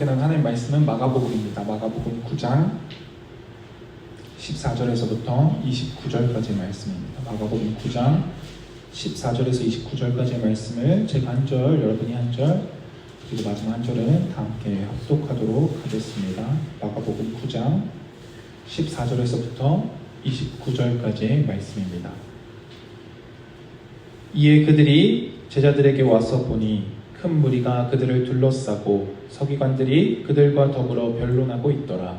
함께 나눈 하나님의 말씀은 마가복음입니다. 마가복음 9장 14절에서부터 29절까지의 말씀입니다. 마가복음 9장 14절에서 29절까지의 말씀을 제가 한 절, 여러분이 한 절, 그리고 마지막 한 절은 다 함께 합독하도록 하겠습니다. 마가복음 9장 14절에서부터 29절까지의 말씀입니다. 이에 그들이 제자들에게 와서 보니 큰 무리가 그들을 둘러싸고 서기관들이 그들과 더불어 변론하고 있더라.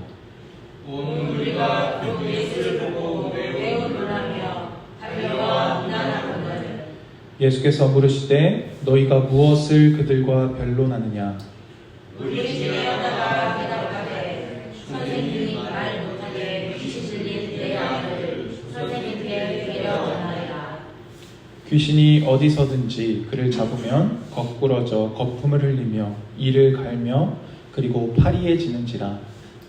온 무리가 그 예수를 보고 매우 놀라며 달려와 비난하거늘. 예수께서 물으시되 너희가 무엇을 그들과 변론하느냐? 우리 중에 하나가 대답하되 선생님이 말 못하게 귀신 들린 내 아들을 선생님께 데려오나이다. 귀신이 어디서든지 그를 잡으면 거꾸러져 거품을 흘리며 이를 갈며 그리고 파리해지는지라.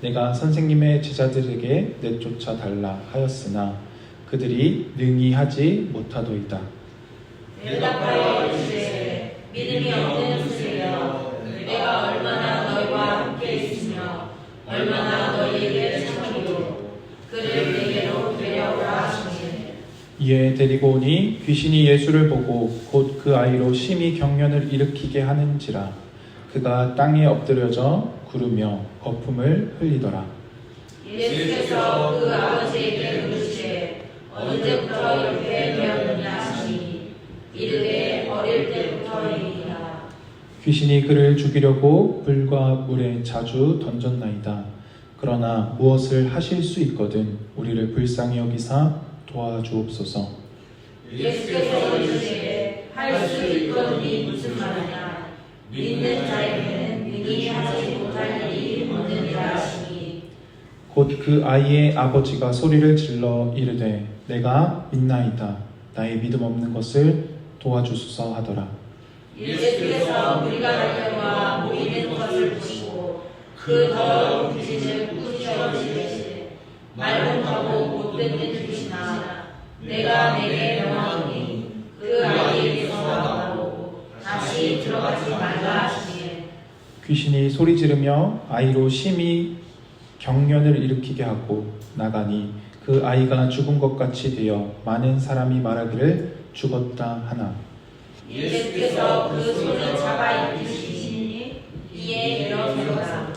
내가 선생님의 제자들에게 내쫓아 달라 하였으나 그들이 능히 하지 못하도이다. 대답하여 이르시되 믿음이 없는 수세여, 내가 얼마나 너희와 함께 있으며 얼마나 너희에게 참기로 그를 내게로 데려오라 하시니. 이에 데리고 오니 귀신이 예수를 보고 곧 그 아이로 심히 경련을 일으키게 하는지라. 그가 땅에 엎드려져 구르며 거품을 흘리더라. 예수께서 그 아버지에게 물으시되 언제부터 이렇게 되었느냐 하시니 이르되 어릴 때부터이니라. 귀신이 그를 죽이려고 불과 물에 자주 던졌나이다. 그러나 무엇을 하실 수 있거든 우리를 불쌍히 여기사 도와주옵소서. 예수께서 이르시되 할 수 있거든이 무슨 말이냐. 믿는 자에게는 능히 하지 못할 일이 없느니라 하시니. 곧 그 아이의 아버지가 소리를 질러 이르되 내가 믿나이다. 나의 믿음 없는 것을 도와주소서 하더라. 예수께서 우리가 달려와 모이는 것을 보시고 그 더러운 귀신을 꾸짖으시되 말 못하고 못 듣는 귀신아, 내가 내게 명하노니 그 아이에게서 나오고 다시 들어가지 말라 하시니. 귀신이 소리 지르며 아이로 심히 경련을 일으키게 하고 나가니 그 아이가 죽은 것 같이 되어 많은 사람이 말하기를 죽었다 하나. 예수께서 그 손을 잡아 입히시니 이에 일어서라.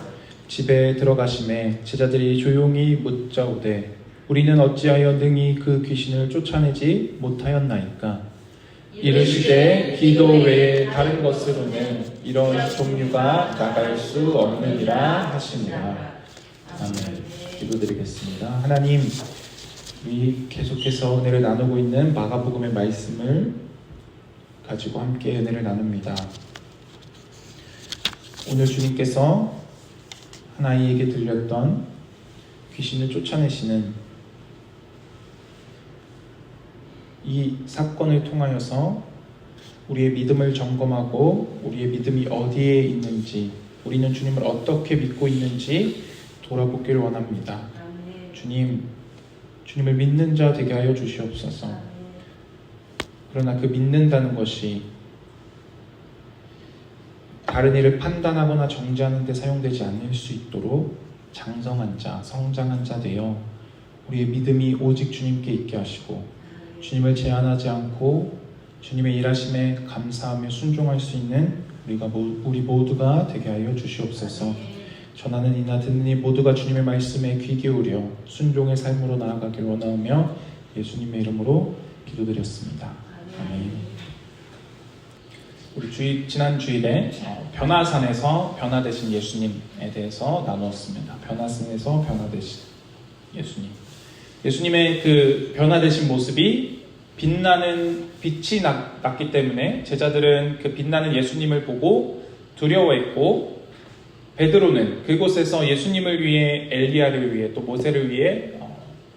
집에 들어가심에 제자들이 조용히 묻자오되 우리는 어찌하여 능히 그 귀신을 쫓아내지 못하였나이까? 이르시되 기도 외에 다른 것으로는 이런 종류가 나갈 수 없느니라 하시니라. 아멘. 기도드리겠습니다. 하나님, 우리 계속해서 은혜를 나누고 있는 마가복음의 말씀을 가지고 함께 은혜를 나눕니다. 오늘 주님께서 한 아이에게 들렸던 귀신을 쫓아내시는 이 사건을 통하여서 우리의 믿음을 점검하고 우리의 믿음이 어디에 있는지, 우리는 주님을 어떻게 믿고 있는지 돌아보기를 원합니다. 주님을 믿는 자 되게 하여 주시옵소서. 그러나 그 믿는다는 것이 다른 일을 판단하거나 정죄하는 데 사용되지 않을 수 있도록 장성한 자, 성장한 자 되어 우리의 믿음이 오직 주님께 있게 하시고 주님을 제한하지 않고 주님의 일하심에 감사하며 순종할 수 있는 우리 모두가 되게 하여 주시옵소서. 전하는 이나 듣는 이 모두가 주님의 말씀에 귀 기울여 순종의 삶으로 나아가길 원하며 예수님의 이름으로 기도드렸습니다. 아멘. 우리 지난 주일에 변화산에서 변화되신 예수님에 대해서 나누었습니다. 변화산에서 변화되신 예수님. 예수님의 그 변화되신 모습이 빛나는 빛이 났기 때문에 제자들은 그 빛나는 예수님을 보고 두려워했고, 베드로는 그곳에서 예수님을 위해 엘리야를 위해 또 모세를 위해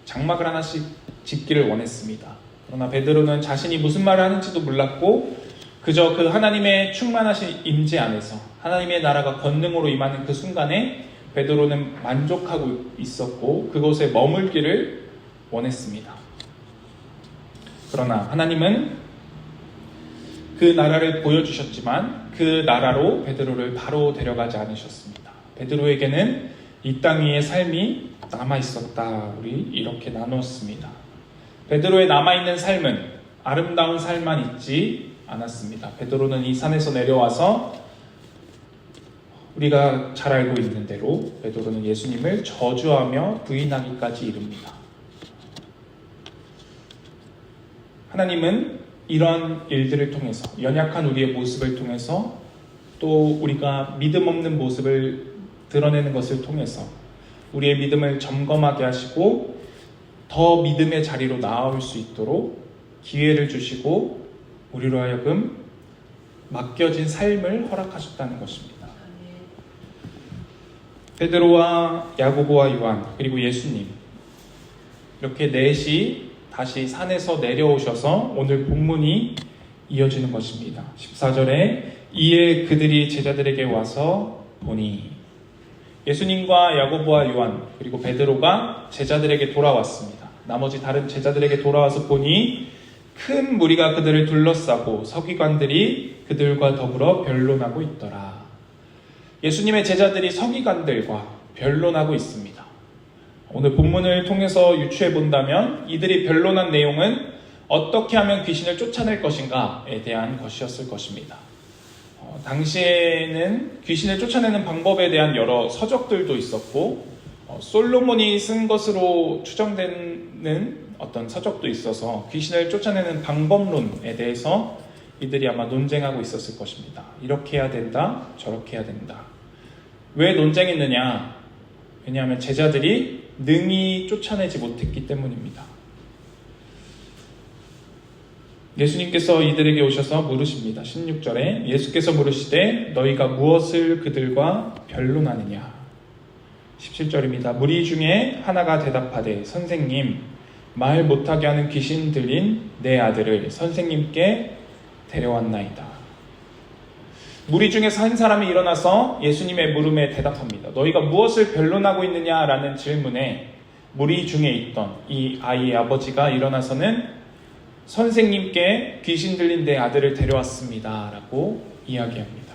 장막을 하나씩 짓기를 원했습니다. 그러나 베드로는 자신이 무슨 말을 하는지도 몰랐고 그저 그 하나님의 충만하신 임재 안에서 하나님의 나라가 권능으로 임하는 그 순간에 베드로는 만족하고 있었고 그곳에 머물기를 원했습니다. 그러나 하나님은 그 나라를 보여주셨지만 그 나라로 베드로를 바로 데려가지 않으셨습니다. 베드로에게는 이 땅 위의 삶이 남아 있었다. 우리 이렇게 나누었습니다. 베드로의 남아있는 삶은 아름다운 삶만 있지 않았습니다. 베드로는 이 산에서 내려와서 우리가 잘 알고 있는 대로 베드로는 예수님을 저주하며 부인하기까지 이릅니다. 하나님은 이런 일들을 통해서, 연약한 우리의 모습을 통해서, 또 우리가 믿음 없는 모습을 드러내는 것을 통해서 우리의 믿음을 점검하게 하시고 더 믿음의 자리로 나아올 수 있도록 기회를 주시고 우리로 하여금 맡겨진 삶을 허락하셨다는 것입니다. 베드로와 야고보와 요한 그리고 예수님, 이렇게 넷이 다시 산에서 내려오셔서 오늘 본문이 이어지는 것입니다. 14절에 이에 그들이 제자들에게 와서 보니, 예수님과 야고보와 요한 그리고 베드로가 제자들에게 돌아왔습니다. 나머지 다른 제자들에게 돌아와서 보니 큰 무리가 그들을 둘러싸고 서기관들이 그들과 더불어 변론하고 있더라. 예수님의 제자들이 서기관들과 변론하고 있습니다. 오늘 본문을 통해서 유추해 본다면 이들이 변론한 내용은 어떻게 하면 귀신을 쫓아낼 것인가에 대한 것이었을 것입니다. 당시에는 귀신을 쫓아내는 방법에 대한 여러 서적들도 있었고 솔로몬이 쓴 것으로 추정되는 어떤 서적도 있어서 귀신을 쫓아내는 방법론에 대해서 이들이 아마 논쟁하고 있었을 것입니다. 이렇게 해야 된다, 저렇게 해야 된다. 왜 논쟁했느냐? 왜냐하면 제자들이 능히 쫓아내지 못했기 때문입니다. 예수님께서 이들에게 오셔서 물으십니다. 16절에 예수께서 물으시되 너희가 무엇을 그들과 변론하느냐? 17절입니다. 무리 중에 하나가 대답하되 선생님, 말 못하게 하는 귀신 들린 내 아들을 선생님께 데려왔나이다. 무리 중에서 한 사람이 일어나서 예수님의 물음에 대답합니다. 너희가 무엇을 변론하고 있느냐라는 질문에 무리 중에 있던 이 아이의 아버지가 일어나서는 선생님께 귀신 들린 내 아들을 데려왔습니다 라고 이야기합니다.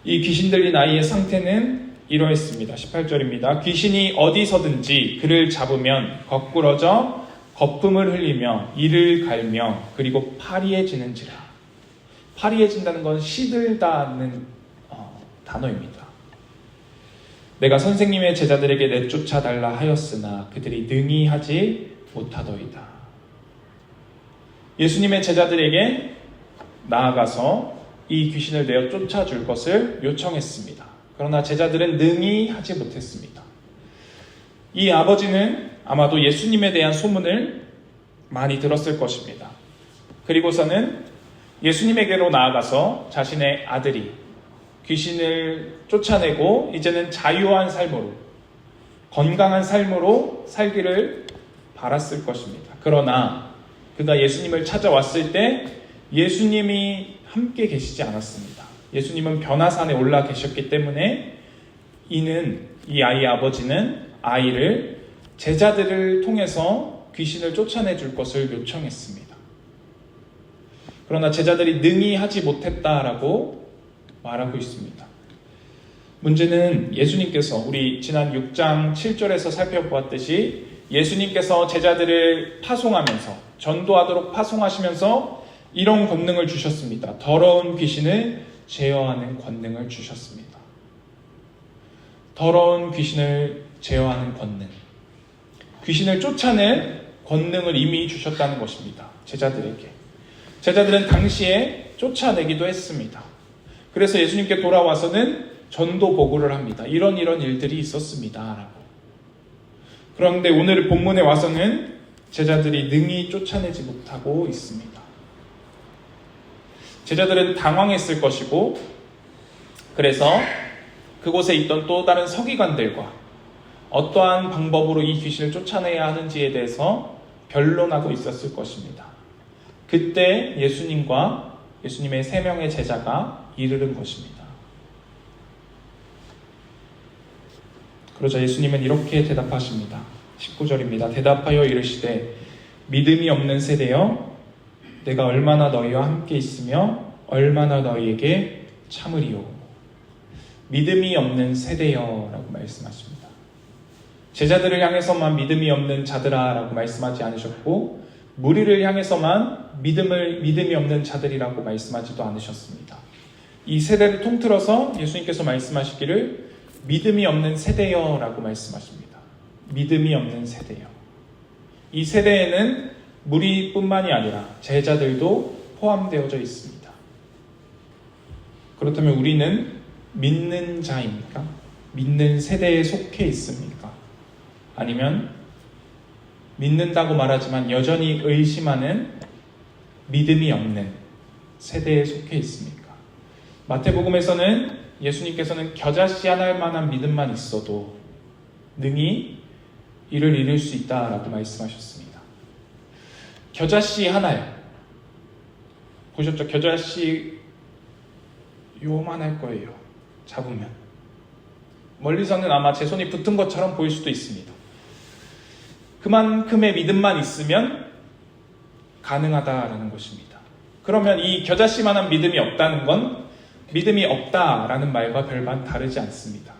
이 귀신 들린 아이의 상태는 이러했습니다. 18절입니다. 귀신이 어디서든지 그를 잡으면 거꾸러져 거품을 흘리며 이를 갈며 그리고 파리해지는지라. 파리해진다는 건 시들다는 단어입니다. 내가 선생님의 제자들에게 내쫓아 달라 하였으나 그들이 능히 하지 못하더이다. 예수님의 제자들에게 나아가서 이 귀신을 내어 쫓아줄 것을 요청했습니다. 그러나 제자들은 능히 하지 못했습니다. 이 아버지는 아마도 예수님에 대한 소문을 많이 들었을 것입니다. 그리고서는 예수님에게로 나아가서 자신의 아들이 귀신을 쫓아내고 이제는 자유한 삶으로, 건강한 삶으로 살기를 바랐을 것입니다. 그러나 그가 예수님을 찾아왔을 때 예수님이 함께 계시지 않았습니다. 예수님은 변화산에 올라 계셨기 때문에 이 아이의 아버지는 아이를 제자들을 통해서 귀신을 쫓아내 줄 것을 요청했습니다. 그러나 제자들이 능히 하지 못했다라고 말하고 있습니다. 문제는 예수님께서 우리 지난 6장 7절에서 살펴보았듯이 예수님께서 제자들을 파송하면서 전도하도록 파송하시면서 이런 권능을 주셨습니다. 더러운 귀신을 제어하는 권능을 주셨습니다. 더러운 귀신을 제어하는 권능, 귀신을 쫓아낼 권능을 이미 주셨다는 것입니다. 제자들에게. 제자들은 당시에 쫓아내기도 했습니다. 그래서 예수님께 돌아와서는 전도 보고를 합니다. 이런 일들이 있었습니다 라고. 그런데 오늘 본문에 와서는 제자들이 능히 쫓아내지 못하고 있습니다. 제자들은 당황했을 것이고, 그래서 그곳에 있던 또 다른 서기관들과 어떠한 방법으로 이 귀신을 쫓아내야 하는지에 대해서 변론하고 있었을 것입니다. 그때 예수님과 예수님의 3명의 제자가 이르는 것입니다. 그러자 예수님은 이렇게 대답하십니다. 19절입니다. 대답하여 이르시되 믿음이 없는 세대여, 내가 얼마나 너희와 함께 있으며 얼마나 너희에게 참으리요. 믿음이 없는 세대여라고 말씀하십니다. 제자들을 향해서만 믿음이 없는 자들아라고 말씀하지 않으셨고 무리를 향해서만 믿음이 없는 자들이라고 말씀하지도 않으셨습니다. 이 세대를 통틀어서 예수님께서 말씀하시기를 믿음이 없는 세대여라고 말씀하십니다. 믿음이 없는 세대여. 이 세대에는 무리뿐만이 아니라 제자들도 포함되어져 있습니다. 그렇다면 우리는 믿는 자입니까? 믿는 세대에 속해 있습니까? 아니면 믿는다고 말하지만 여전히 의심하는 믿음이 없는 세대에 속해 있습니까? 마태복음에서는 예수님께서는 겨자씨 하나일 만한 믿음만 있어도 능히 이를 이룰 수 있다라고 말씀하셨습니다. 겨자씨 하나요. 보셨죠? 겨자씨 요만할 거예요. 잡으면. 멀리서는 아마 제 손이 붙은 것처럼 보일 수도 있습니다. 그만큼의 믿음만 있으면 가능하다라는 것입니다. 그러면 이 겨자씨만한 믿음이 없다는 건 믿음이 없다라는 말과 별반 다르지 않습니다.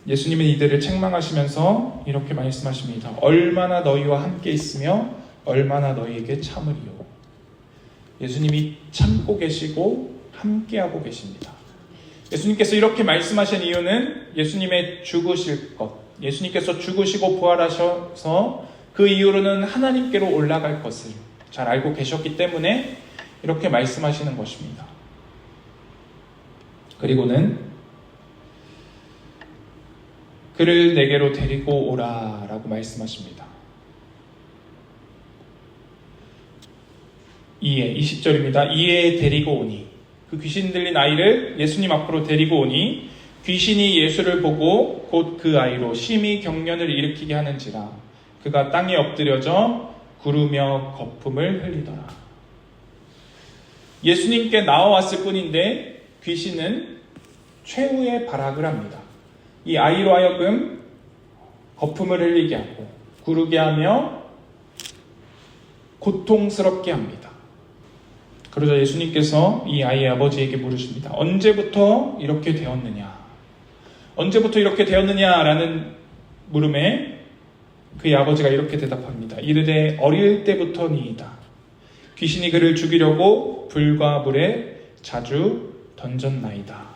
예수님은 이들을 책망하시면서 이렇게 말씀하십니다. 얼마나 너희와 함께 있으며 얼마나 너희에게 참으리요. 예수님이 참고 계시고 함께하고 계십니다. 예수님께서 이렇게 말씀하신 이유는 예수님의 죽으실 것, 예수님께서 죽으시고 부활하셔서 그 이후로는 하나님께로 올라갈 것을 잘 알고 계셨기 때문에 이렇게 말씀하시는 것입니다. 그리고는 그를 내게로 데리고 오라 라고 말씀하십니다. 20절입니다. 이에 데리고 오니, 그 귀신 들린 아이를 예수님 앞으로 데리고 오니 귀신이 예수를 보고 곧 그 아이로 심히 경련을 일으키게 하는지라 그가 땅에 엎드려져 구르며 거품을 흘리더라. 예수님께 나와왔을 뿐인데 귀신은 최후의 발악을 합니다. 이 아이로 하여금 거품을 흘리게 하고 구르게 하며 고통스럽게 합니다. 그러자 예수님께서 이 아이의 아버지에게 물으십니다. 언제부터 이렇게 되었느냐? 언제부터 이렇게 되었느냐라는 물음에 그의 아버지가 이렇게 대답합니다. 이르되 어릴 때부터니이다. 귀신이 그를 죽이려고 불과 물에 자주 던졌나이다.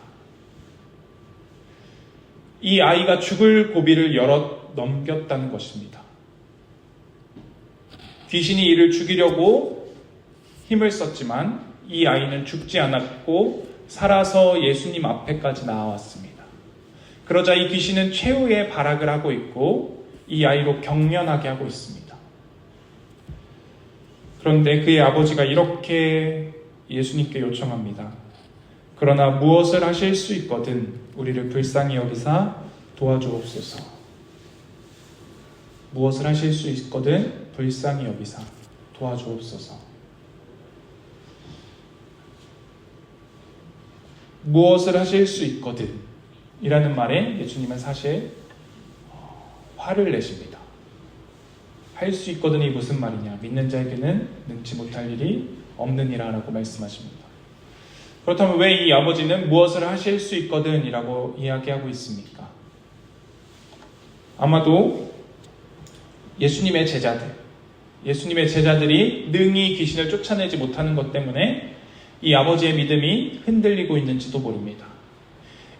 이 아이가 죽을 고비를 여러 넘겼다는 것입니다. 귀신이 이를 죽이려고 힘을 썼지만 이 아이는 죽지 않았고 살아서 예수님 앞에까지 나왔습니다. 그러자 이 귀신은 최후의 발악을 하고 있고 이 아이로 경련하게 하고 있습니다. 그런데 그의 아버지가 이렇게 예수님께 요청합니다. 그러나 무엇을 하실 수 있거든 우리를 불쌍히 여기사 도와주옵소서. 무엇을 하실 수 있거든 불쌍히 여기사 도와주옵소서. 무엇을 하실 수 있거든 이라는 말에 예수님은 사실 화를 내십니다. 할 수 있거든이 무슨 말이냐? 믿는 자에게는 능치 못할 일이 없느니라 라고 말씀하십니다. 그렇다면 왜 이 아버지는 무엇을 하실 수 있거든 이라고 이야기하고 있습니까? 아마도 예수님의 제자들이 능히 귀신을 쫓아내지 못하는 것 때문에 이 아버지의 믿음이 흔들리고 있는지도 모릅니다.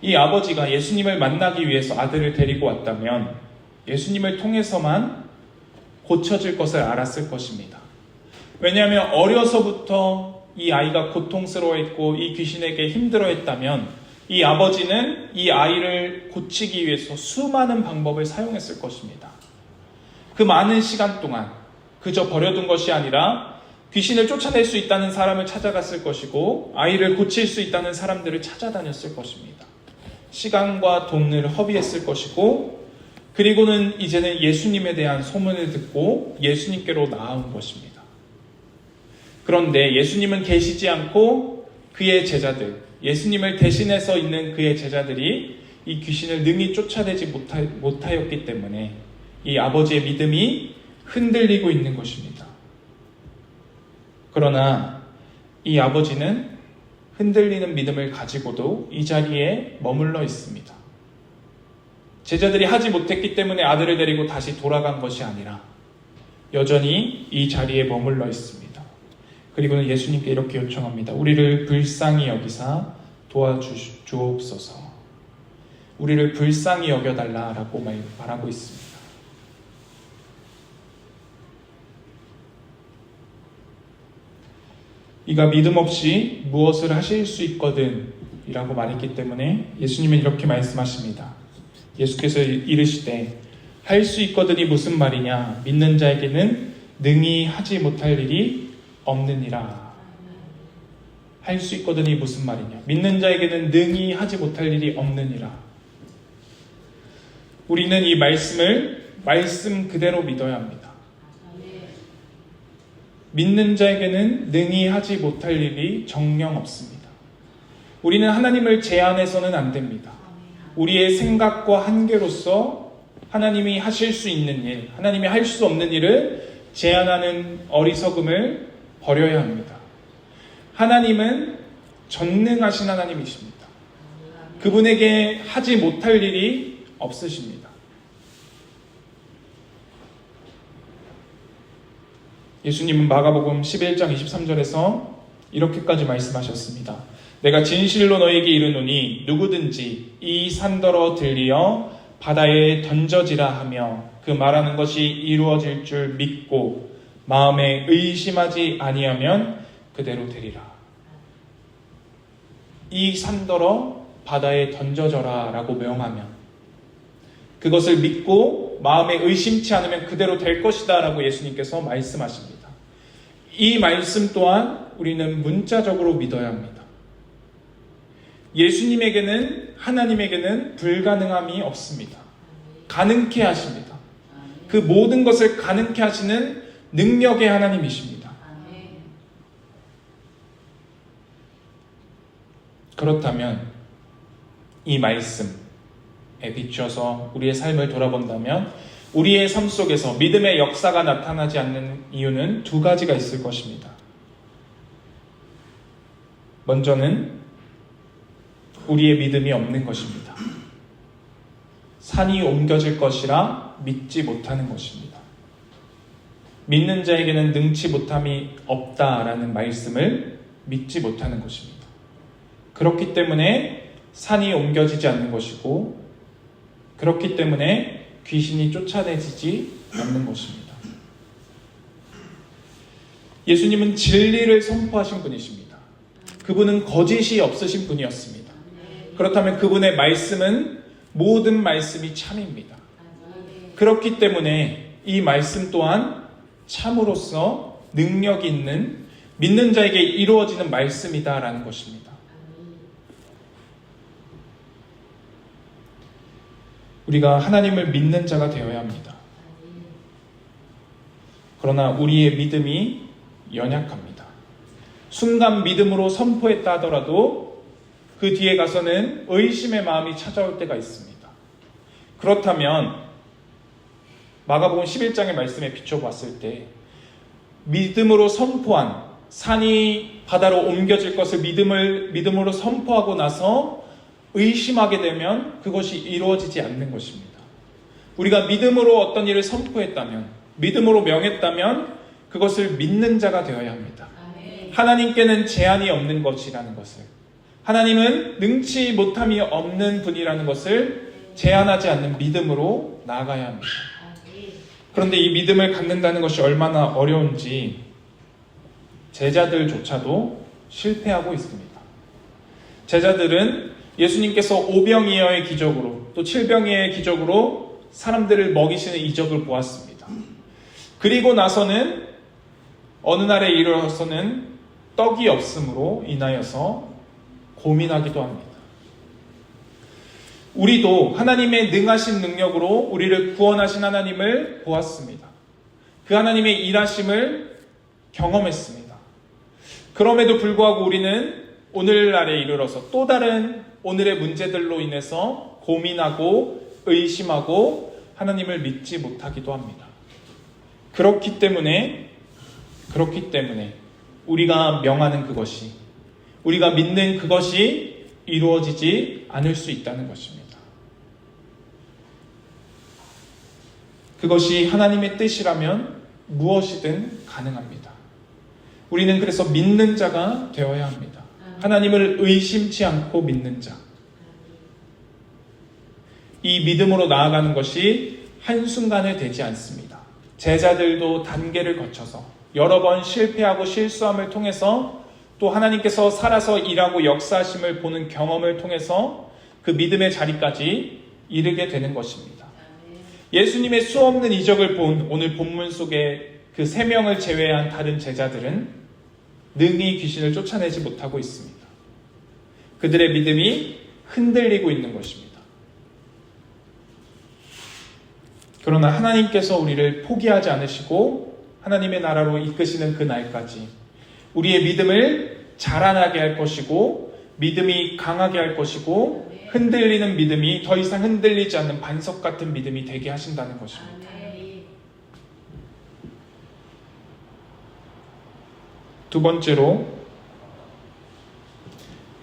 이 아버지가 예수님을 만나기 위해서 아들을 데리고 왔다면 예수님을 통해서만 고쳐질 것을 알았을 것입니다. 왜냐하면 어려서부터 이 아이가 고통스러워했고 이 귀신에게 힘들어했다면 이 아버지는 이 아이를 고치기 위해서 수많은 방법을 사용했을 것입니다. 그 많은 시간 동안 그저 버려둔 것이 아니라 귀신을 쫓아낼 수 있다는 사람을 찾아갔을 것이고 아이를 고칠 수 있다는 사람들을 찾아다녔을 것입니다. 시간과 돈을 허비했을 것이고 그리고는 이제는 예수님에 대한 소문을 듣고 예수님께로 나아온 것입니다. 그런데 예수님은 계시지 않고 그의 제자들, 예수님을 대신해서 있는 그의 제자들이 이 귀신을 능히 쫓아내지 못하였기 때문에 이 아버지의 믿음이 흔들리고 있는 것입니다. 그러나 이 아버지는 흔들리는 믿음을 가지고도 이 자리에 머물러 있습니다. 제자들이 하지 못했기 때문에 아들을 데리고 다시 돌아간 것이 아니라 여전히 이 자리에 머물러 있습니다. 그리고는 예수님께 이렇게 요청합니다. 우리를 불쌍히 여기사 도와주옵소서. 우리를 불쌍히 여겨달라라고 말하고 있습니다. 이가 믿음 없이 무엇을 하실 수 있거든 이라고 말했기 때문에 예수님은 이렇게 말씀하십니다. 예수께서 이르시되 할 수 있거든이 무슨 말이냐? 믿는 자에게는 능히 하지 못할 일이 없느니라. 할 수 있거든이 무슨 말이냐? 믿는 자에게는 능히 하지 못할 일이 없느니라. 우리는 이 말씀을 말씀 그대로 믿어야 합니다. 믿는 자에게는 능히 하지 못할 일이 정녕 없습니다. 우리는 하나님을 제한해서는 안 됩니다. 우리의 생각과 한계로서 하나님이 하실 수 있는 일, 하나님이 할 수 없는 일을 제한하는 어리석음을 버려야 합니다. 하나님은 전능하신 하나님이십니다. 그분에게 하지 못할 일이 없으십니다. 예수님은 마가복음 11장 23절에서 이렇게까지 말씀하셨습니다. 내가 진실로 너에게 이르노니 누구든지 이 산더러 들리어 바다에 던져지라 하며 그 말하는 것이 이루어질 줄 믿고 마음에 의심하지 아니하면 그대로 되리라. 이 산더러 바다에 던져져라 라고 명하면 그것을 믿고 마음에 의심치 않으면 그대로 될 것이다 라고 예수님께서 말씀하십니다. 이 말씀 또한 우리는 문자적으로 믿어야 합니다. 예수님에게는, 하나님에게는 불가능함이 없습니다. 가능케 하십니다. 그 모든 것을 가능케 하시는 능력의 하나님이십니다. 그렇다면 이 말씀에 비춰서 우리의 삶을 돌아본다면 우리의 삶 속에서 믿음의 역사가 나타나지 않는 이유는 두 가지가 있을 것입니다. 먼저는 우리의 믿음이 없는 것입니다. 산이 옮겨질 것이라 믿지 못하는 것입니다. 믿는 자에게는 능치 못함이 없다라는 말씀을 믿지 못하는 것입니다. 그렇기 때문에 산이 옮겨지지 않는 것이고, 그렇기 때문에 귀신이 쫓아내지지 않는 것입니다. 예수님은 진리를 선포하신 분이십니다. 그분은 거짓이 없으신 분이었습니다. 그렇다면 그분의 말씀은 모든 말씀이 참입니다. 그렇기 때문에 이 말씀 또한 참으로서 능력이 있는 믿는 자에게 이루어지는 말씀이다라는 것입니다. 우리가 하나님을 믿는 자가 되어야 합니다. 그러나 우리의 믿음이 연약합니다. 순간 믿음으로 선포했다 하더라도 그 뒤에 가서는 의심의 마음이 찾아올 때가 있습니다. 그렇다면 마가복음 11장의 말씀에 비춰봤을 때 믿음으로 선포한 산이 바다로 옮겨질 것을 믿음으로 선포하고 나서 의심하게 되면 그것이 이루어지지 않는 것입니다. 우리가 믿음으로 어떤 일을 선포했다면, 믿음으로 명했다면 그것을 믿는 자가 되어야 합니다. 하나님께는 제한이 없는 것이라는 것을, 하나님은 능치 못함이 없는 분이라는 것을 제한하지 않는 믿음으로 나아가야 합니다. 그런데 이 믿음을 갖는다는 것이 얼마나 어려운지 제자들조차도 실패하고 있습니다. 제자들은 예수님께서 오병이어의 기적으로 또 칠병이어의 기적으로 사람들을 먹이시는 이적을 보았습니다. 그리고 나서는 어느 날에 이르러서는 떡이 없음으로 인하여서 고민하기도 합니다. 우리도 하나님의 능하신 능력으로 우리를 구원하신 하나님을 보았습니다. 그 하나님의 일하심을 경험했습니다. 그럼에도 불구하고 우리는 오늘날에 이르러서 또 다른 오늘의 문제들로 인해서 고민하고 의심하고 하나님을 믿지 못하기도 합니다. 그렇기 때문에 우리가 명하는 그것이, 우리가 믿는 그것이 이루어지지 않을 수 있다는 것입니다. 그것이 하나님의 뜻이라면 무엇이든 가능합니다. 우리는 그래서 믿는 자가 되어야 합니다. 하나님을 의심치 않고 믿는 자. 이 믿음으로 나아가는 것이 한순간에 되지 않습니다. 제자들도 단계를 거쳐서 여러 번 실패하고 실수함을 통해서 또 하나님께서 살아서 일하고 역사하심을 보는 경험을 통해서 그 믿음의 자리까지 이르게 되는 것입니다. 예수님의 수없는 이적을 본 오늘 본문 속에 그 3명을 제외한 다른 제자들은 능히 귀신을 쫓아내지 못하고 있습니다. 그들의 믿음이 흔들리고 있는 것입니다. 그러나 하나님께서 우리를 포기하지 않으시고 하나님의 나라로 이끄시는 그 날까지 우리의 믿음을 자라나게 할 것이고 믿음이 강하게 할 것이고 흔들리는 믿음이 더 이상 흔들리지 않는 반석 같은 믿음이 되게 하신다는 것입니다. 두 번째로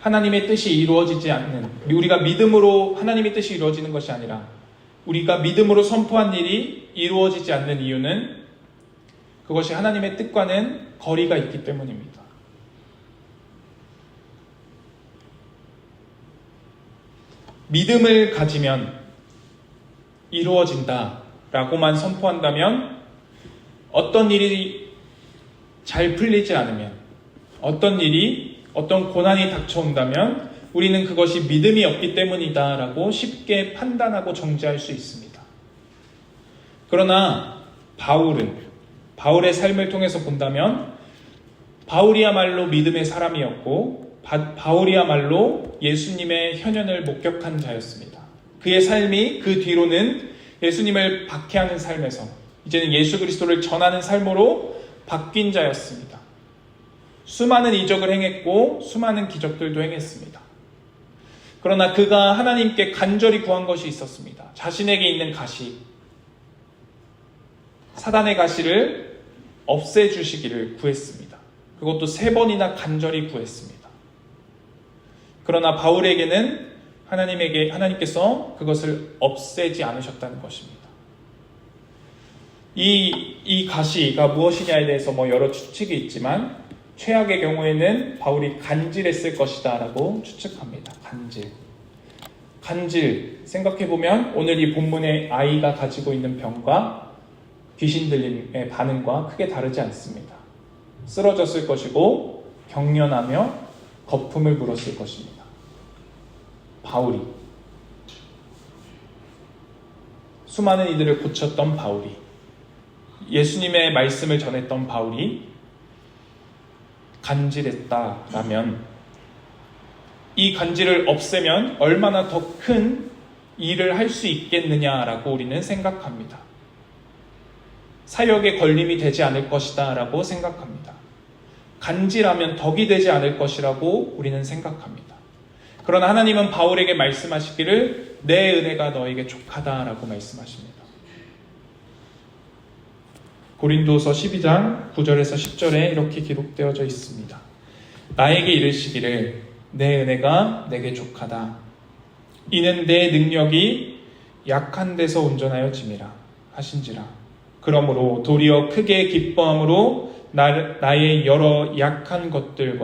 하나님의 뜻이 이루어지지 않는, 우리가 믿음으로 하나님의 뜻이 이루어지는 것이 아니라 우리가 믿음으로 선포한 일이 이루어지지 않는 이유는 그것이 하나님의 뜻과는 거리가 있기 때문입니다. 믿음을 가지면 이루어진다 라고만 선포한다면 어떤 일이 잘 풀리지 않으면 어떤 고난이 닥쳐온다면 우리는 그것이 믿음이 없기 때문이다 라고 쉽게 판단하고 정죄할 수 있습니다. 그러나 바울의 삶을 통해서 본다면 바울이야말로 믿음의 사람이었고 바울이야말로 예수님의 현현을 목격한 자였습니다. 그의 삶이 그 뒤로는 예수님을 박해하는 삶에서 이제는 예수 그리스도를 전하는 삶으로 바뀐 자였습니다. 수많은 이적을 행했고 수많은 기적들도 행했습니다. 그러나 그가 하나님께 간절히 구한 것이 있었습니다. 자신에게 있는 가시, 사단의 가시를 없애주시기를 구했습니다. 그것도 3번이나 간절히 구했습니다. 그러나 바울에게는 하나님께서 그것을 없애지 않으셨다는 것입니다. 이 가시가 무엇이냐에 대해서 여러 추측이 있지만 최악의 경우에는 바울이 간질했을 것이다 라고 추측합니다. 간질 생각해보면 오늘 이 본문의 아이가 가지고 있는 병과 귀신 들림의 반응과 크게 다르지 않습니다. 쓰러졌을 것이고 경련하며 거품을 물었을 것입니다. 바울이 수많은 이들을 고쳤던 바울이 예수님의 말씀을 전했던 바울이 간질했다라면 이 간질을 없애면 얼마나 더 큰 일을 할 수 있겠느냐라고 우리는 생각합니다. 사역에 걸림이 되지 않을 것이다 라고 생각합니다. 간질하면 덕이 되지 않을 것이라고 우리는 생각합니다. 그러나 하나님은 바울에게 말씀하시기를 내 은혜가 너에게 족하다 라고 말씀하십니다. 고린도서 12장 9절에서 10절에 이렇게 기록되어져 있습니다. 나에게 이르시기를 내 은혜가 내게 족하다. 이는 내 능력이 약한 데서 온전하여 짐이라 하신지라. 그러므로 도리어 크게 기뻐함으로 나의 여러 약한 것들에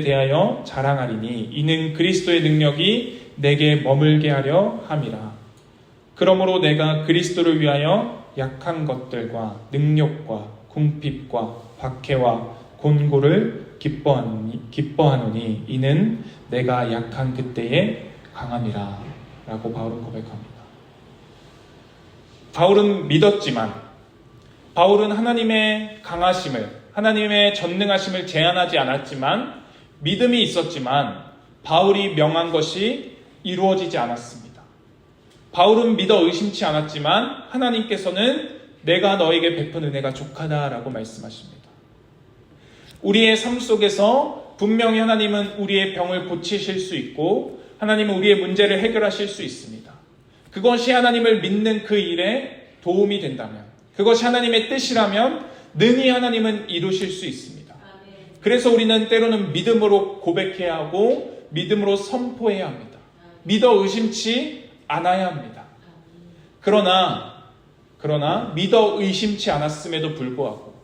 대하여 자랑하리니 이는 그리스도의 능력이 내게 머물게 하려 함이라. 그러므로 내가 그리스도를 위하여 약한 것들과 능력과 궁핍과 박해와 곤고를 기뻐하노니 이는 내가 약한 그때에 강함이라 라고 바울은 고백합니다. 바울은 믿었지만 바울은 하나님의 강하심을 하나님의 전능하심을 제한하지 않았지만 믿음이 있었지만 바울이 명한 것이 이루어지지 않았습니다. 바울은 믿어 의심치 않았지만 하나님께서는 내가 너에게 베푼 은혜가 족하다라고 말씀하십니다. 우리의 삶 속에서 분명히 하나님은 우리의 병을 고치실 수 있고 하나님은 우리의 문제를 해결하실 수 있습니다. 그것이 하나님을 믿는 그 일에 도움이 된다면 그것이 하나님의 뜻이라면 능히 하나님은 이루실 수 있습니다. 그래서 우리는 때로는 믿음으로 고백해야 하고 믿음으로 선포해야 합니다. 믿어 의심치 않아야 합니다. 그러나 믿어 의심치 않았음에도 불구하고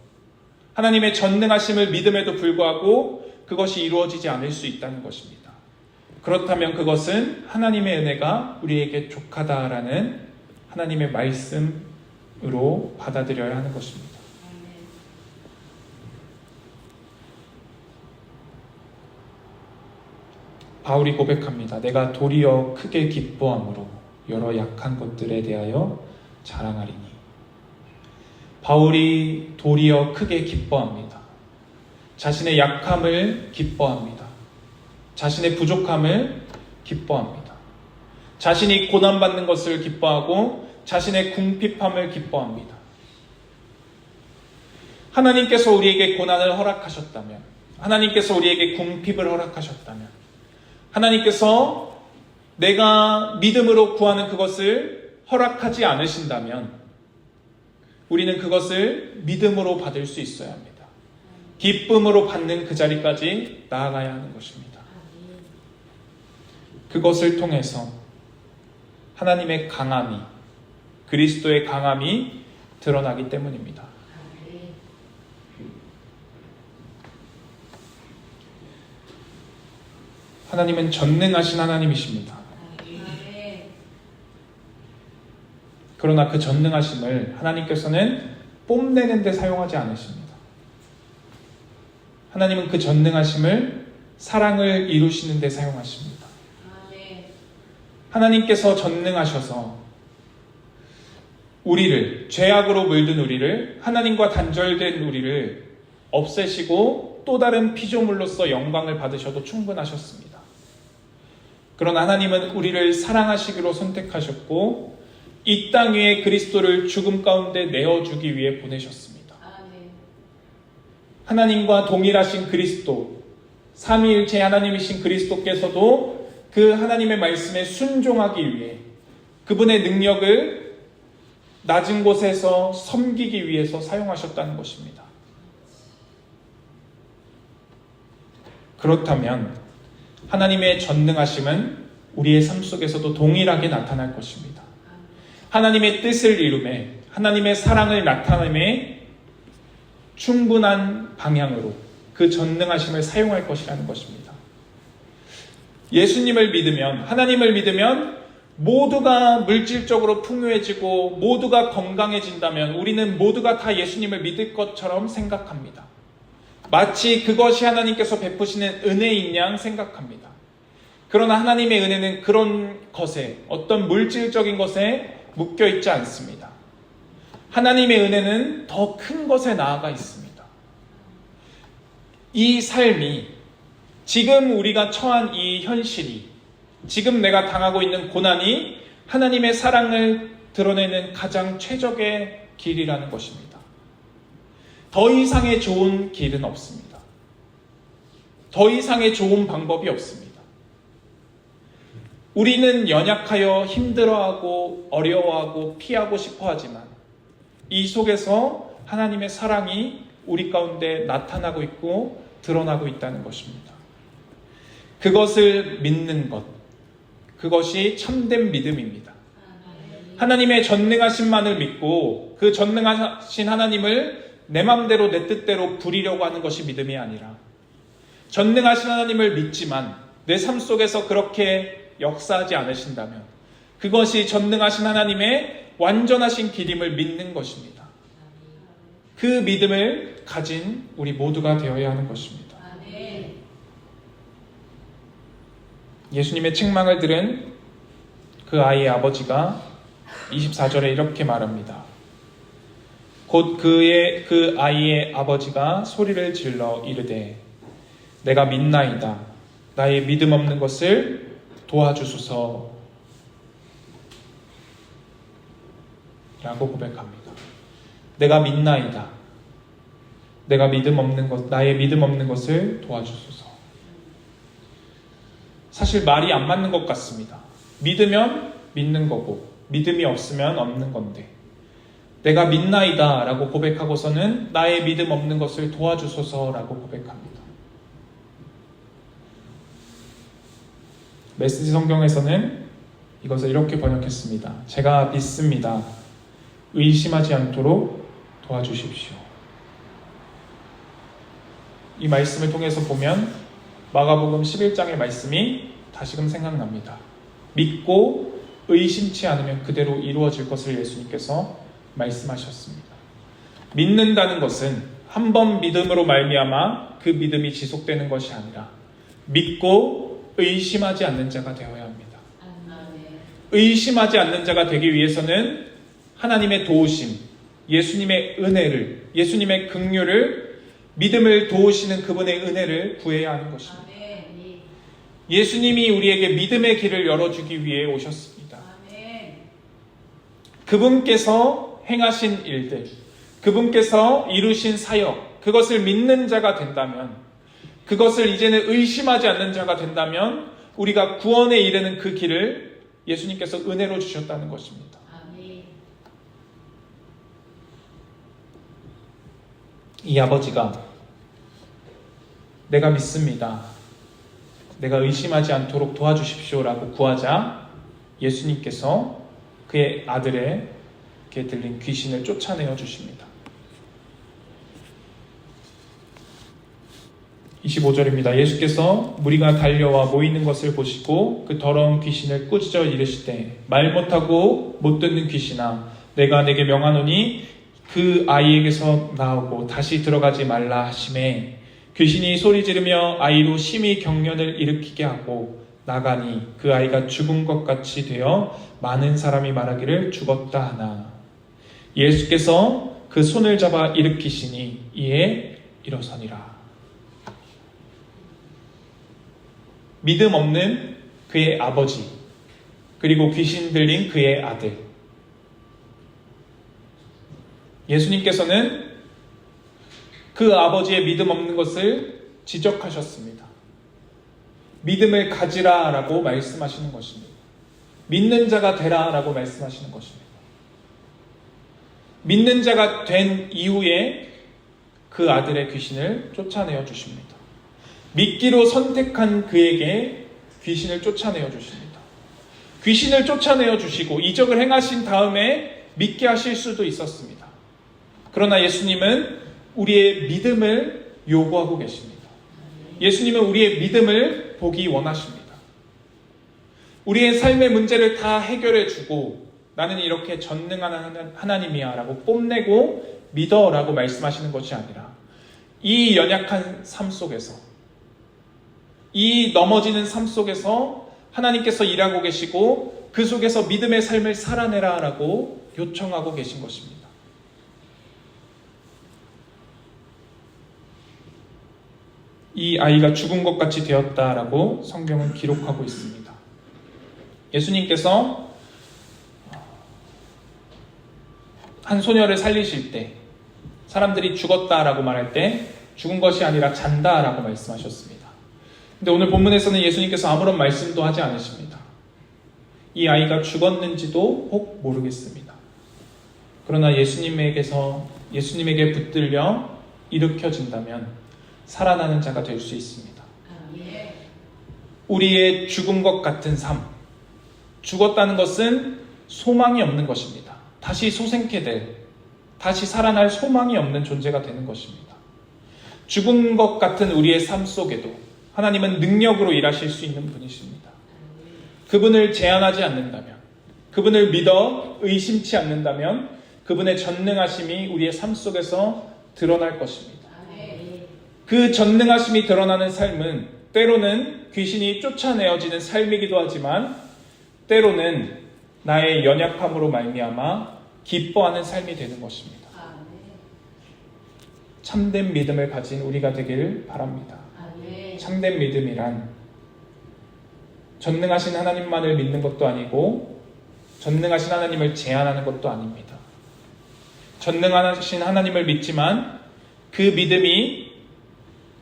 하나님의 전능하심을 믿음에도 불구하고 그것이 이루어지지 않을 수 있다는 것입니다. 그렇다면 그것은 하나님의 은혜가 우리에게 족하다라는 하나님의 말씀으로 받아들여야 하는 것입니다. 바울이 고백합니다. 내가 도리어 크게 기뻐함으로 여러 약한 것들에 대하여 자랑하리니. 바울이 도리어 크게 기뻐합니다. 자신의 약함을 기뻐합니다. 자신의 부족함을 기뻐합니다. 자신이 고난받는 것을 기뻐하고 자신의 궁핍함을 기뻐합니다. 하나님께서 우리에게 고난을 허락하셨다면, 하나님께서 우리에게 궁핍을 허락하셨다면, 하나님께서 내가 믿음으로 구하는 그것을 허락하지 않으신다면 우리는 그것을 믿음으로 받을 수 있어야 합니다. 기쁨으로 받는 그 자리까지 나아가야 하는 것입니다. 그것을 통해서 하나님의 강함이, 그리스도의 강함이 드러나기 때문입니다. 하나님은 전능하신 하나님이십니다. 그러나 그 전능하심을 하나님께서는 뽐내는 데 사용하지 않으십니다. 하나님은 그 전능하심을 사랑을 이루시는 데 사용하십니다. 하나님께서 전능하셔서 우리를, 죄악으로 물든 우리를, 하나님과 단절된 우리를 없애시고 또 다른 피조물로서 영광을 받으셔도 충분하셨습니다. 그러나 하나님은 우리를 사랑하시기로 선택하셨고 이 땅 위에 그리스도를 죽음 가운데 내어주기 위해 보내셨습니다. 하나님과 동일하신 그리스도, 삼위일체 하나님이신 그리스도께서도 그 하나님의 말씀에 순종하기 위해 그분의 능력을 낮은 곳에서 섬기기 위해서 사용하셨다는 것입니다. 그렇다면 하나님의 전능하심은 우리의 삶 속에서도 동일하게 나타날 것입니다. 하나님의 뜻을 이루매, 하나님의 사랑을 나타내매 충분한 방향으로 그 전능하심을 사용할 것이라는 것입니다. 예수님을 믿으면, 하나님을 믿으면 모두가 물질적으로 풍요해지고 모두가 건강해진다면 우리는 모두가 다 예수님을 믿을 것처럼 생각합니다. 마치 그것이 하나님께서 베푸시는 은혜인 양 생각합니다. 그러나 하나님의 은혜는 그런 것에, 어떤 물질적인 것에 묶여 있지 않습니다. 하나님의 은혜는 더 큰 것에 나아가 있습니다. 이 삶이, 지금 우리가 처한 이 현실이, 지금 내가 당하고 있는 고난이 하나님의 사랑을 드러내는 가장 최적의 길이라는 것입니다. 더 이상의 좋은 길은 없습니다. 더 이상의 좋은 방법이 없습니다. 우리는 연약하여 힘들어하고 어려워하고 피하고 싶어 하지만 이 속에서 하나님의 사랑이 우리 가운데 나타나고 있고 드러나고 있다는 것입니다. 그것을 믿는 것, 그것이 참된 믿음입니다. 하나님의 전능하심만을 믿고 그 전능하신 하나님을 내 맘대로 내 뜻대로 부리려고 하는 것이 믿음이 아니라 전능하신 하나님을 믿지만 내 삶 속에서 그렇게 역사하지 않으신다면 그것이 전능하신 하나님의 완전하신 길임을 믿는 것입니다. 그 믿음을 가진 우리 모두가 되어야 하는 것입니다. 예수님의 책망을 들은 그 아이의 아버지가 24절에 이렇게 말합니다. 곧 그 아이의 아버지가 소리를 질러 이르되 내가 믿나이다. 나의 믿음 없는 것을 도와주소서 라고 고백합니다. 내가 믿나이다. 내가 나의 믿음 없는 것을 도와주소서. 사실 말이 안 맞는 것 같습니다. 믿으면 믿는 거고 믿음이 없으면 없는 건데 내가 믿나이다 라고 고백하고서는 나의 믿음 없는 것을 도와주소서 라고 고백합니다. 메시지 성경에서는 이것을 이렇게 번역했습니다. 제가 믿습니다. 의심하지 않도록 도와주십시오. 이 말씀을 통해서 보면 마가복음 11장의 말씀이 다시금 생각납니다. 믿고 의심치 않으면 그대로 이루어질 것을 예수님께서 말씀하셨습니다. 믿는다는 것은 한 번 믿음으로 말미암아 그 믿음이 지속되는 것이 아니라 믿고 의심하지 않는 자가 되어야 합니다. 의심하지 않는 자가 되기 위해서는 하나님의 도우심, 예수님의 은혜를, 예수님의 긍휼을, 믿음을 도우시는 그분의 은혜를 구해야 하는 것입니다. 예수님이 우리에게 믿음의 길을 열어주기 위해 오셨습니다. 그분께서 행하신 일들, 그분께서 이루신 사역, 그것을 믿는 자가 된다면, 그것을 이제는 의심하지 않는 자가 된다면 우리가 구원에 이르는 그 길을 예수님께서 은혜로 주셨다는 것입니다. 이 아버지가 내가 믿습니다, 내가 의심하지 않도록 도와주십시오라고 구하자 예수님께서 그의 아들에게 들린 귀신을 쫓아내어 주십니다. 25절입니다. 예수께서 무리가 달려와 모이는 것을 보시고 그 더러운 귀신을 꾸짖어 이르시되 말 못하고 못 듣는 귀신아, 내가 내게 명하노니 그 아이에게서 나오고 다시 들어가지 말라 하시매, 귀신이 소리 지르며 아이로 심히 경련을 일으키게 하고 나가니 그 아이가 죽은 것 같이 되어 많은 사람이 말하기를 죽었다 하나, 예수께서 그 손을 잡아 일으키시니 이에 일어서니라. 믿음 없는 그의 아버지, 그리고 귀신 들린 그의 아들, 예수님께서는 그 아버지의 믿음 없는 것을 지적하셨습니다. 믿음을 가지라 라고 말씀하시는 것입니다. 믿는 자가 되라 라고 말씀하시는 것입니다. 믿는 자가 된 이후에 그 아들의 귀신을 쫓아내어 주십니다. 믿기로 선택한 그에게 귀신을 쫓아내어 주십니다. 귀신을 쫓아내어 주시고 이적을 행하신 다음에 믿게 하실 수도 있었습니다. 그러나 예수님은 우리의 믿음을 요구하고 계십니다. 예수님은 우리의 믿음을 보기 원하십니다. 우리의 삶의 문제를 다 해결해 주고 나는 이렇게 전능한 하나님이야 라고 뽐내고 믿어 라고 말씀하시는 것이 아니라, 이 연약한 삶 속에서, 이 넘어지는 삶 속에서 하나님께서 일하고 계시고 그 속에서 믿음의 삶을 살아내라 라고 요청하고 계신 것입니다. 이 아이가 죽은 것 같이 되었다라고 성경은 기록하고 있습니다. 예수님께서 한 소녀를 살리실 때 사람들이 죽었다라고 말할 때 죽은 것이 아니라 잔다라고 말씀하셨습니다. 근데 오늘 본문에서는 예수님께서 아무런 말씀도 하지 않으십니다. 이 아이가 죽었는지도 혹 모르겠습니다. 그러나 예수님에게 붙들려 일으켜진다면 살아나는 자가 될 수 있습니다. 우리의 죽은 것 같은 삶, 죽었다는 것은 소망이 없는 것입니다. 다시 소생케 될, 다시 살아날 소망이 없는 존재가 되는 것입니다. 죽은 것 같은 우리의 삶 속에도 하나님은 능력으로 일하실 수 있는 분이십니다. 그분을 제한하지 않는다면, 그분을 믿어 의심치 않는다면 그분의 전능하심이 우리의 삶 속에서 드러날 것입니다. 그 전능하심이 드러나는 삶은 때로는 귀신이 쫓아내어지는 삶이기도 하지만 때로는 나의 연약함으로 말미암아 기뻐하는 삶이 되는 것입니다. 참된 믿음을 가진 우리가 되길 바랍니다. 참된 믿음이란 전능하신 하나님만을 믿는 것도 아니고 전능하신 하나님을 제한하는 것도 아닙니다. 전능하신 하나님을 믿지만 그 믿음이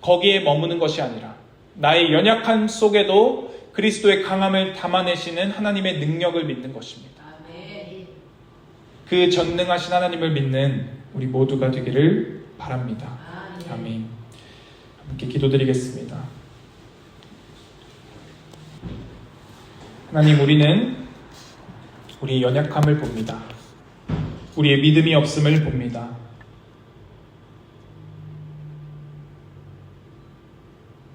거기에 머무는 것이 아니라 나의 연약함 속에도 그리스도의 강함을 담아내시는 하나님의 능력을 믿는 것입니다. 그 전능하신 하나님을 믿는 우리 모두가 되기를 바랍니다. 아멘. 함께 기도드리겠습니다. 하나님, 우리는 우리의 연약함을 봅니다. 우리의 믿음이 없음을 봅니다.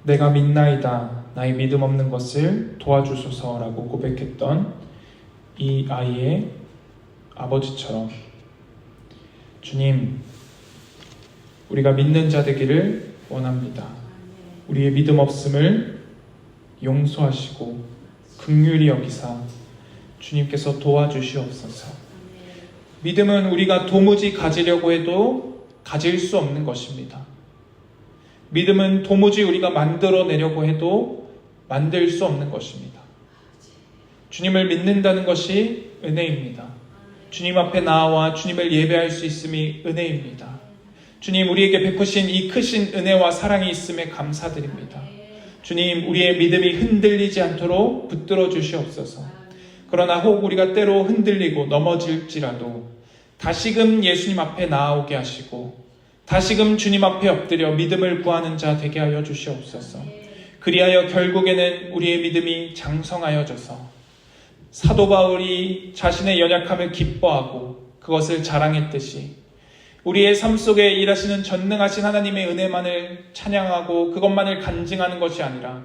내가 믿나이다, 나의 믿음 없는 것을 도와주소서라고 고백했던 이 아이의 아버지처럼 주님, 우리가 믿는 자 되기를 원합니다. 우리의 믿음 없음을 용서하시고 긍휼히 여기사 주님께서 도와주시옵소서. 믿음은 우리가 도무지 가지려고 해도 가질 수 없는 것입니다. 믿음은 도무지 우리가 만들어내려고 해도 만들 수 없는 것입니다. 주님을 믿는다는 것이 은혜입니다. 주님 앞에 나와 주님을 예배할 수 있음이 은혜입니다. 주님, 우리에게 베푸신 이 크신 은혜와 사랑이 있음에 감사드립니다. 주님, 우리의 믿음이 흔들리지 않도록 붙들어 주시옵소서. 그러나 혹 우리가 때로 흔들리고 넘어질지라도 다시금 예수님 앞에 나아오게 하시고 다시금 주님 앞에 엎드려 믿음을 구하는 자 되게 하여 주시옵소서. 그리하여 결국에는 우리의 믿음이 장성하여져서 사도 바울이 자신의 연약함을 기뻐하고 그것을 자랑했듯이 우리의 삶 속에 일하시는 전능하신 하나님의 은혜만을 찬양하고 그것만을 간증하는 것이 아니라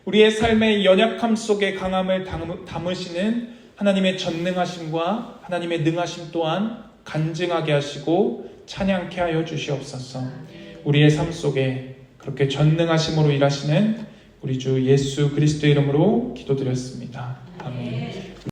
우리의 삶의 연약함 속에 강함을 담으시는 하나님의 전능하심과 하나님의 능하심 또한 간증하게 하시고 찬양케 하여 주시옵소서. 우리의 삶 속에 그렇게 전능하심으로 일하시는 우리 주 예수 그리스도의 이름으로 기도드렸습니다. 아멘.